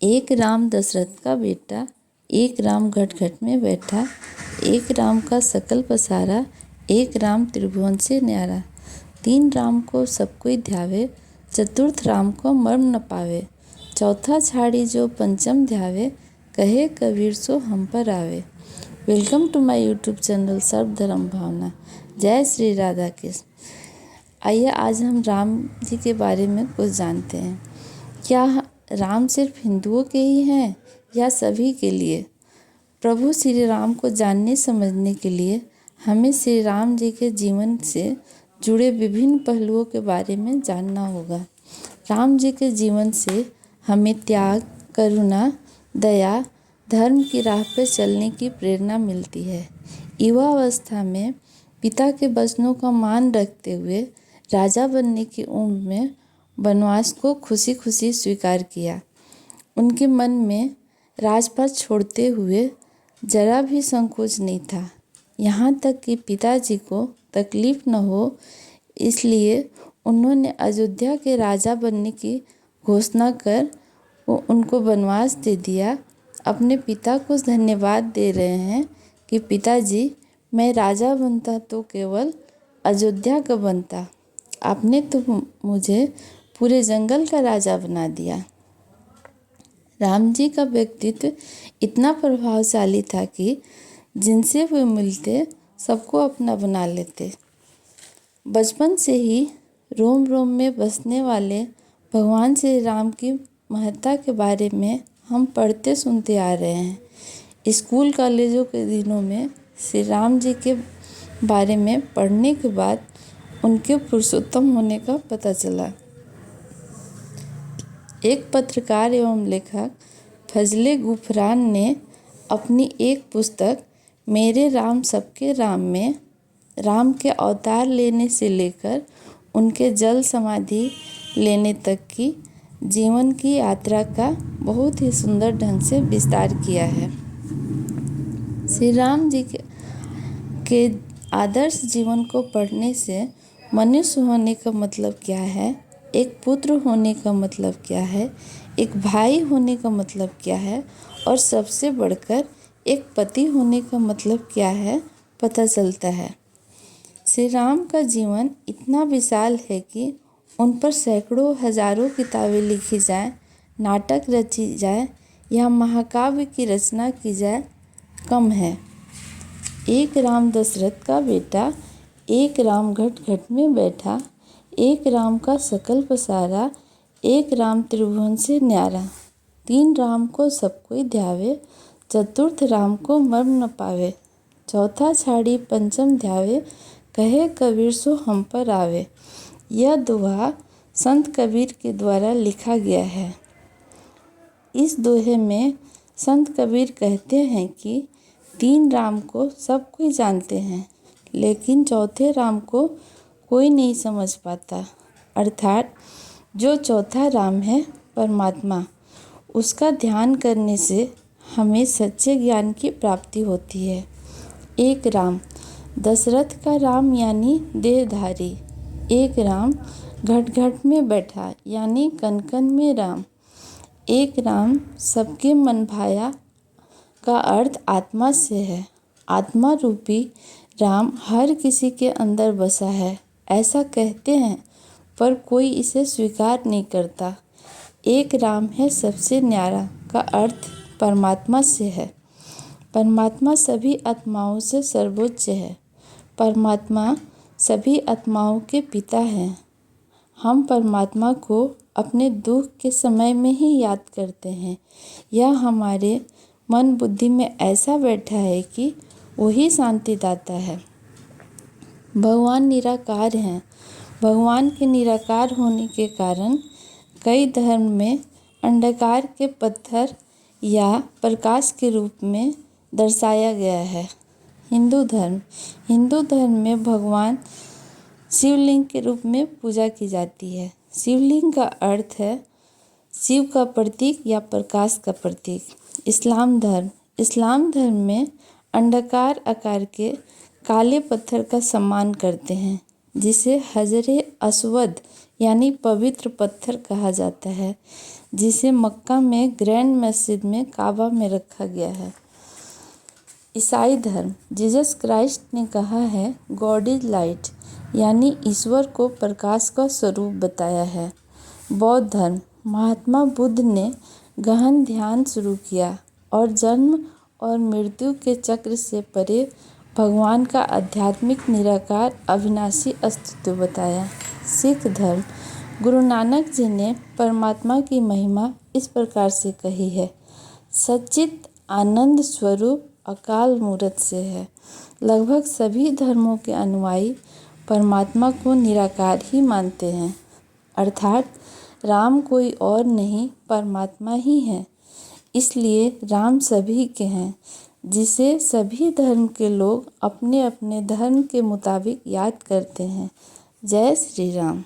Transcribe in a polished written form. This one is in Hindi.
एक राम दशरथ का बेटा, एक राम घट घट में बैठा, एक राम का सकल पसारा, एक राम त्रिभुवन से न्यारा। तीन राम को सब कोई ध्यावे, चतुर्थ राम को मर्म न पावे। चौथा छाड़ी जो पंचम ध्यावे, कहे कबीर सो हम पर आवे। Welcome to my YouTube channel Sarv Dharm Bhavna. जय श्री राधा कृष्ण। आइए आज हम राम जी के बारे में कुछ जानते हैं। क्या राम सिर्फ हिंदुओं के ही हैं या सभी के लिए? प्रभु श्री राम को जानने समझने के लिए हमें श्री राम जी के जीवन से जुड़े विभिन्न पहलुओं के बारे में जानना होगा। राम जी के जीवन से हमें त्याग, करुणा, दया, धर्म की राह पर चलने की प्रेरणा मिलती है। युवावस्था में पिता के वचनों का मान रखते हुए राजा बनने की उम्र में वनवास को खुशी खुशी स्वीकार किया। उनके मन में राजपाट छोड़ते हुए जरा भी संकोच नहीं था। यहाँ तक कि पिताजी को तकलीफ न हो इसलिए उन्होंने अयोध्या के राजा बनने की घोषणा कर उनको वनवास दे दिया। अपने पिता को धन्यवाद दे रहे हैं कि पिताजी, मैं राजा बनता तो केवल अयोध्या का बनता, आपने तो मुझे पूरे जंगल का राजा बना दिया। राम जी का व्यक्तित्व इतना प्रभावशाली था कि जिनसे वे मिलते सबको अपना बना लेते। बचपन से ही रोम रोम में बसने वाले भगवान श्री राम की महत्ता के बारे में हम पढ़ते सुनते आ रहे हैं। स्कूल कॉलेजों के दिनों में श्री राम जी के बारे में पढ़ने के बाद उनके पुरुषोत्तम होने का पता चला। एक पत्रकार एवं लेखक फजले गुफरान ने अपनी एक पुस्तक मेरे राम सबके राम में राम के अवतार लेने से लेकर उनके जल समाधि लेने तक की जीवन की यात्रा का बहुत ही सुंदर ढंग से विस्तार किया है। श्री राम जी के आदर्श जीवन को पढ़ने से मनुष्य होने का मतलब क्या है, एक पुत्र होने का मतलब क्या है, एक भाई होने का मतलब क्या है और सबसे बढ़कर एक पति होने का मतलब क्या है पता चलता है। श्री राम का जीवन इतना विशाल है कि उन पर सैकड़ों हजारों किताबें लिखी जाए, नाटक रची जाए या महाकाव्य की रचना की जाए कम है। एक राम दशरथ का बेटा, एक राम घट घट में बैठा, एक राम का सकल पसारा, एक राम त्रिभुवन से न्यारा। तीन राम को सब कोई ध्यावे, चतुर्थ राम को मर्म न पावे। चौथा छाड़ी पंचम ध्यावे, कहे कबीर सो हम पर आवे। यह दोहा संत कबीर के द्वारा लिखा गया है। इस दोहे में संत कबीर कहते हैं कि तीन राम को सब कोई जानते हैं, लेकिन चौथे राम को कोई नहीं समझ पाता। अर्थात जो चौथा राम है परमात्मा, उसका ध्यान करने से हमें सच्चे ज्ञान की प्राप्ति होती है। एक राम दशरथ का राम यानी देहधारी, एक राम घट घट में बैठा यानी कन कन में राम, एक राम सबके मन भाया का अर्थ आत्मा से है। आत्मा रूपी राम हर किसी के अंदर बसा है ऐसा कहते हैं, पर कोई इसे स्वीकार नहीं करता। एक राम है सबसे न्यारा का अर्थ परमात्मा से है। परमात्मा सभी आत्माओं से सर्वोच्च है। परमात्मा सभी आत्माओं के पिता हैं। हम परमात्मा को अपने दुख के समय में ही याद करते हैं। यह हमारे मन बुद्धि में ऐसा बैठा है कि वही शांति दाता है। भगवान निराकार हैं। भगवान के निराकार होने के कारण कई धर्म में अंडाकार के पत्थर या प्रकाश के रूप में दर्शाया गया है। हिंदू धर्म में भगवान शिवलिंग के रूप में पूजा की जाती है। शिवलिंग का अर्थ है शिव का प्रतीक या प्रकाश का प्रतीक। इस्लाम धर्म में अंडाकार आकार के काले पत्थर का सम्मान करते हैं, जिसे हजरे अस्वद यानी पवित्र पत्थर कहा जाता है, जिसे मक्का में ग्रैंड मस्जिद में काबा में रखा गया है। ईसाई धर्म, जीसस क्राइस्ट ने कहा है गॉड इज लाइट, यानी ईश्वर को प्रकाश का स्वरूप बताया है। बौद्ध धर्म, महात्मा बुद्ध ने गहन ध्यान शुरू किया और जन्म और मृत्यु के चक्र से परे भगवान का आध्यात्मिक निराकार अविनाशी अस्तित्व बताया। सिख धर्म, गुरु नानक जी ने परमात्मा की महिमा इस प्रकार से कही है, सच्चित आनंद स्वरूप अकाल मूर्त से है। लगभग सभी धर्मों के अनुयायी परमात्मा को निराकार ही मानते हैं, अर्थात राम कोई और नहीं परमात्मा ही है। इसलिए राम सभी के हैं, जिसे सभी धर्म के लोग अपने अपने धर्म के मुताबिक याद करते हैं। जय श्री राम।